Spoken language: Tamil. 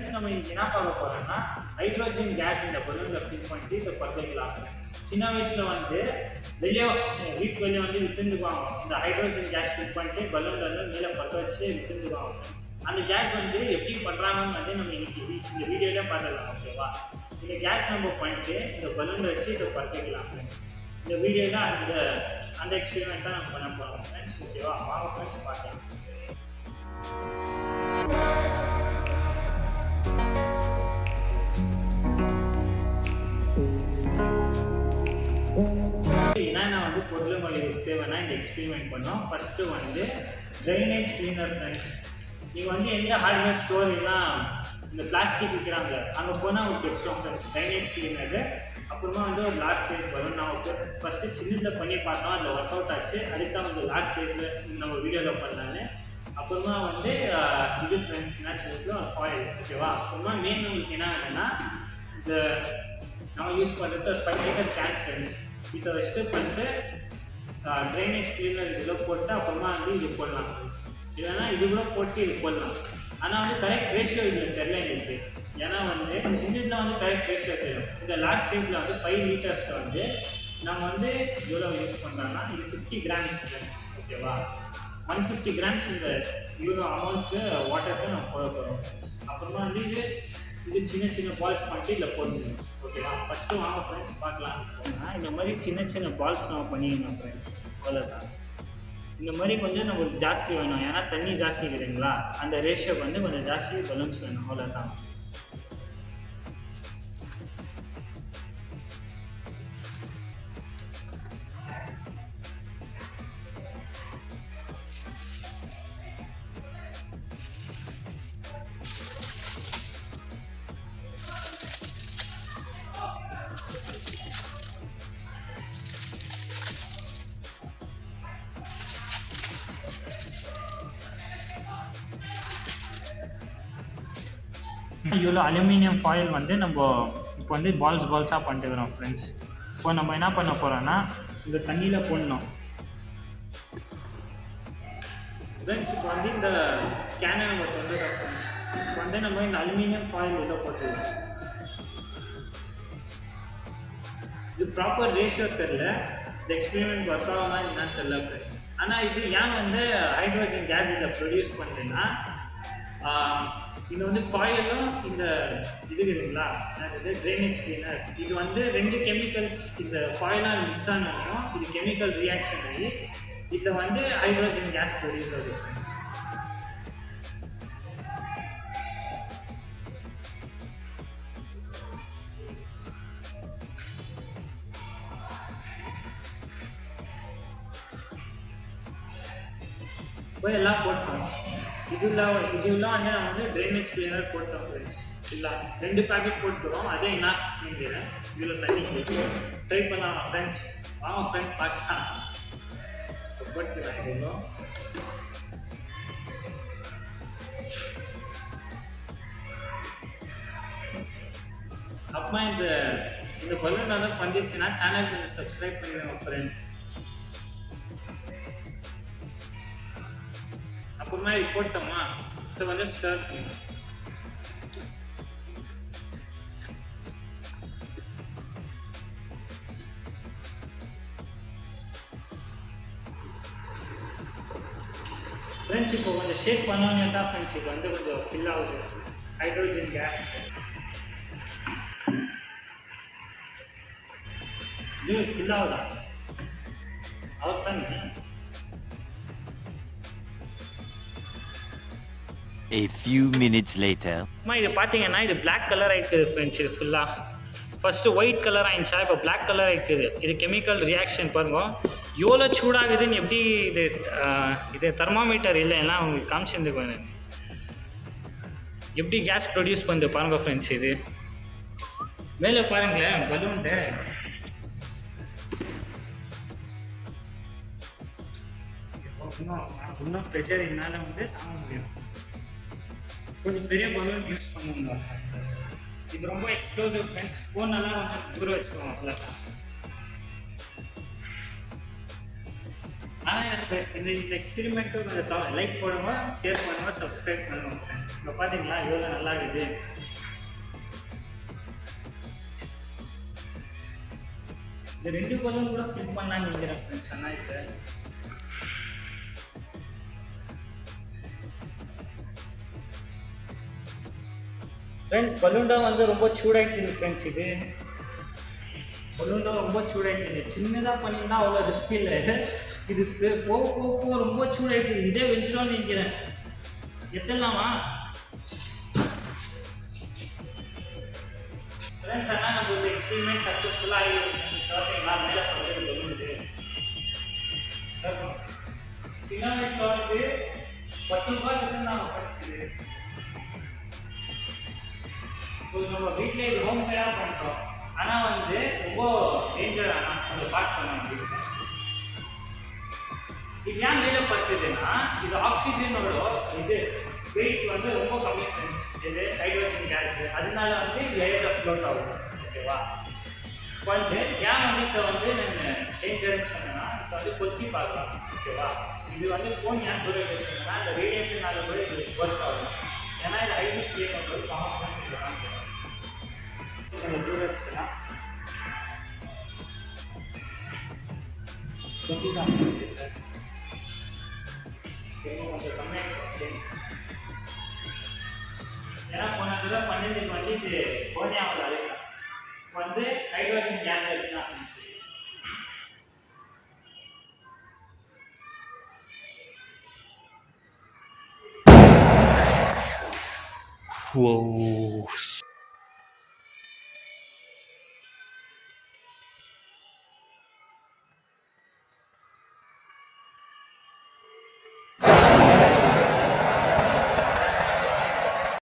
நம்ம இன்னைக்கு என்ன பார்க்க போறோம்னா ஹைட்ரோஜன் கேஸ் இந்த பலூன்ல ஃபில் பண்ணிட்டு இதை பற்றைக்கலாம். சின்ன வயசுல வந்து வெளியே வீட்டு வெளியே வந்து வித்துந்துக்குவாங்க. இந்த ஹைட்ரோஜன் கேஸ் ஃபில் பண்ணிட்டு பலூன்ல வந்து மேலே பற்ற வச்சு வித்துந்துக்குவாங்க. அந்த கேஸ் வந்து எப்படி பண்ணுறாங்கன்னு வந்து நம்ம இன்னைக்கு இந்த வீடியோலேயே பார்த்துக்கலாம். ஓகேவா? இந்த கேஸ் நம்ம பண்ணிட்டு இந்த பலூன் வச்சு இதை பற்றைக்கலாம் ஃப்ரெண்ட்ஸ். இந்த வீடியோவில் அந்த எக்ஸ்பெரிமெண்ட் தான் நம்ம பண்ண போகிறோம் ஃப்ரெண்ட்ஸ். ஓகேவா? வாங்க ஃப்ரெண்ட்ஸ் பார்க்கலாம். என்னென்ன வந்து பொருளும் தேவைன்னா இந்த எக்ஸ்பெரிமெண்ட் பண்ணோம். ஃபர்ஸ்ட் வந்து ட்ரைனேஜ் கிளீனர் ஃப்ரெண்ட்ஸ். நீங்கள் வந்து எந்த ஹார்ட்வேர் ஸ்டோர் எல்லாம் இந்த பிளாஸ்டிக் விற்கிறாங்க அங்கே போனால் உங்களுக்கு எக்ஸ்ட்ரா ஃப்ரெண்ட்ஸ் ட்ரைனேஜ் கிளீனரு. அப்புறமா வந்து ஒரு லார்ஜ் சைஸ் வரும். நான் ஃபஸ்ட்டு சின்னதில் பண்ணி பார்த்தோம், அதில் ஒர்க் அவுட் ஆச்சு. அதுக்கு தான் வந்து லார்ஜ் சைஸில் நம்ம வீடியோவில் பண்ணலான்னு. அப்புறமா வந்து இது ஃப்ரெண்ட்ஸ் என்ன சொல்லிட்டு ஃபாயில். ஓகேவா? அப்புறமா மெயின் உங்களுக்கு என்ன வேணும்னா இந்த நம்ம யூஸ் பண்ணுறது ஒரு 5 லிட்டர் கேன் ஃப்ரெண்ட்ஸ். இதை வச்சுட்டு ஃபஸ்ட்டு ட்ரைனேஜ் கிளீனர் இதில் போட்டு அப்புறமா வந்து இது போடலாம் ஃப்ரெண்ட்ஸ். இல்லைன்னா இது கூட போட்டு இது போடலாம். ஆனால் வந்து கரெக்ட் ரேஷியோ இதில் தெரியல எங்களுக்கு. ஏன்னா வந்து சின்னதில் வந்து கரெக்ட் ரேஷியோ தெரியும். இந்த லார்ஜ் சைஸில் வந்து 5 லிட்டர்ஸில் வந்து நம்ம வந்து எவ்வளோ யூஸ் பண்ணுறோன்னா இது 50 கிராம்ஸ் ஃப்ரெண்ட்ஸ். ஓகேவா? 150 கிராம்ஸ் இந்த இவ்வளோ அமௌண்ட்டு வாட்டருக்கு நம்ம போட போகிறோம் ஃப்ரெண்ட்ஸ். அப்புறமா வந்து இது சின்ன சின்ன பால்ஸ் பண்ணிட்டு இதில் போட்டுக்கணும். ஓகேவா? ஃபஸ்ட்டு வாங்க ஃப்ரெண்ட்ஸ் பார்க்கலாம். இந்த மாதிரி சின்ன சின்ன பால்ஸ் நம்ம பண்ணிக்கணும் ஃப்ரெண்ட்ஸ். அவ்வளோதான். இந்த மாதிரி கொஞ்சம் நம்மளுக்கு ஜாஸ்தி வேணும். ஏன்னா தண்ணி ஜாஸ்தி இருக்குதுங்களா, அந்த ரேஷியோக்கு வந்து கொஞ்சம் ஜாஸ்தி பலூன்ஸ் வேணும். அவ்வளோதான். இவ்வளோ அலுமினியம் ஃபாயில் வந்து நம்ம இப்போ வந்து பால்ஸாக பண்ணிட்டுக்கிறோம் ஃப்ரெண்ட்ஸ். இப்போ நம்ம என்ன பண்ண போகிறோன்னா இந்த தண்ணியில் போடணும் ஃப்ரெண்ட்ஸ். இப்போ வந்து இந்த கேனை நம்ம தொண்டுறோம் ஃப்ரெண்ட்ஸ். இப்போ வந்து நம்ம இந்த அலுமினியம் ஃபாயில் உள்ள போட்டுக்கிறோம். இது ப்ராப்பர் ரேஷியோ தெரில, இந்த எக்ஸ்பெரிமெண்ட் ஒர்க் ஆகுமா என்னன்னு தெரில ஃப்ரெண்ட்ஸ். ஆனால் இது ஏன் வந்து ஹைட்ரோஜன் கேஸ் இதை ப்ரொடியூஸ் பண்ணுறேன்னா இது வந்து ஃபாயிலும் இந்த இது இருக்குங்களா, அதாவது ட்ரைனேஜ் கிளீனர், இது வந்து 2 கெமிக்கல்ஸ் இந்த ஃபாயிலாக மிக்ஸ் ஆனாலும் இது கெமிக்கல் ரியாக்ஷன் ஆகி இதில் வந்து ஹைட்ரோஜன் கேஸ் ப்ரொடியூஸ் ஆகுது ஃப்ரெண்ட்ஸ். இப்போ எல்லாம் போட்டோம். இதெல்லாம் வந்து நம்ம வந்து ட்ரைனேஜ் கிளீனர் போட்டோம் ஃப்ரெண்ட்ஸ். இல்லை 2 பேக்கெட் போட்டுக்கிறோம். அதே என்ன நினைக்கிறேன் இதில் தண்ணி ட்ரை பண்ணலாம் ஃப்ரெண்ட்ஸ். வாங்க ஃப்ரெண்ட்ஸ் பார்க்கலாம். போட்டுக்கிறேன் இவ்வளோ. அப்புறமா இந்த பலூன் வந்து பண்ணிடுச்சுன்னா சேனல் கொஞ்சம் சப்ஸ்கிரைப் பண்ணிடுவோம் ஃப்ரெண்ட்ஸ். அப்புறமா இது போட்டோமா இதை வந்து ஸ்டார்ட் பண்ணணும். ஃப்ரெண்ட்ஸ் இப்போ கொஞ்சம் ஷேக் பண்ணோன்னே தான் ஃப்ரெண்ட்ஸ் இப்போ வந்து கொஞ்சம் ஃபில் ஆகுது ஹைட்ரோஜன் கேஸ். இது ஃபில் ஆகுதா அவர் தானே. A few minutes later. இது பார்த்தீங்கன்னா இது பிளாக் கலர் ஆகிடுக்குது ஃப்ரெண்ட்ஸ். இது ஃபுல்லாக ஃபஸ்ட்டு ஒயிட் கலர் ஆகிடுச்சா, இப்போ பிளாக் கலர் ஆகிடுக்குது. இது கெமிக்கல் ரியாக்ஷன் பாருங்க எவ்வளோ சூடாகுதுன்னு. எப்படி இது தெர்மாமீட்டர் இல்லைன்னா உங்களுக்கு காமிச்சிருந்துக்குவேன் எப்படி கேஸ் ப்ரொடியூஸ் பண்ணுது பாருங்க ஃப்ரெண்ட்ஸ். இது மேலே பாருங்களேன் பலூன்ட்டு இன்னும் ப்ரெஷர் என்னால் வந்து தாங்க முடியும். கொஞ்சம் பெரிய பலூன் யூஸ் பண்ணுங்க. இது ரொம்ப எக்ஸ்ப்ளோசிவ் ஃப்ரெண்ட்ஸ். ஃபோனெல்லாம் வந்து தூரம் வச்சுக்கோங்க. அவ்வளோதான். ஆனால் எனக்கு இந்த எக்ஸ்பெரிமெண்ட்டு கொஞ்சம் லைக் போடுங்க, ஷேர் பண்ணுங்க, சப்ஸ்கிரைப் பண்ணுங்க ஃப்ரெண்ட்ஸ். இப்போ பார்த்தீங்களா எவ்வளோ நல்லா இருக்குது. இந்த 2 பலூன் கூட ஃபில் பண்ணலான்னு நினைக்கிறேன் ஃப்ரெண்ட்ஸ். ஆனால் இப்போ ஃப்ரெண்ட்ஸ் பலூன் தான் வந்து ரொம்ப சூடாகிட்டு ஃப்ரெண்ட்ஸ். இது பலூன் தான் ரொம்ப சூடாகிட்டு. சின்னதாக பண்ணியிருந்தா அவ்வளோ ரிஸ்க் இல்லை. இது போக போக போக ரொம்ப சூடாகிட்டு. இதே வெஞ்சிடும்னு நினைக்கிறேன். எத்தலாமா ஃப்ரெண்ட்ஸ்? ஆனால் நம்மளோட எக்ஸ்பெரிமெண்ட் சக்ஸஸ்ஃபுல்லாக ஆகிடுது. ஓகேங்களா? மேலே படுறது பலூனுக்கு சின்ன வயசில் வந்து 10 ரூபாய் இருந்தாங்க ஃப்ரெண்ட்ஸ். இது இப்போ நம்ம வீட்டில் இது ஹோம் மேடாக பண்ணுறோம். ஆனால் வந்து ரொம்ப டேஞ்சர். ஆனால் அதை பார்ட் பண்ண முடியும். இது ஏன் மேலே படுத்துதுன்னா இது ஆக்சிஜனோட இது வெயிட் வந்து ரொம்ப கம்மி ஃப்ரெண்ட்ஸ். இது ஹைட்ரோஜன் கேஸ். அதனால வந்து இது ஏரில் ஃப்ளோட் ஆகும். ஓகேவா? இப்போ வந்து ஏன் வந்து இப்போ வந்து நான் டேஞ்சர்னு சொன்னேன்னா இப்போ வந்து கொத்தி பார்க்கலாம். ஓகேவா? இது வந்து ஃபோன் ஏன் தூரம் வச்சுருந்தேன்னா இந்த ரேடியேஷனால கூட இது பர்ஸ்ட் ஆகும். ஏன்னா இது ஹைட்ரி ஃப்ளேம் வந்து காமன் சொல்லலாம். கொஞ்சம் தூரம் வச்சுக்கலாம். கொஞ்சம் கம்மியாக. ஏன்னா போன தடவை பண்ணிட்டு வந்து இது கோனியாவில் அழைக்கலாம். வந்து ஹைட்ரோஜன் கேஸ் இருக்குன்னா Whoa,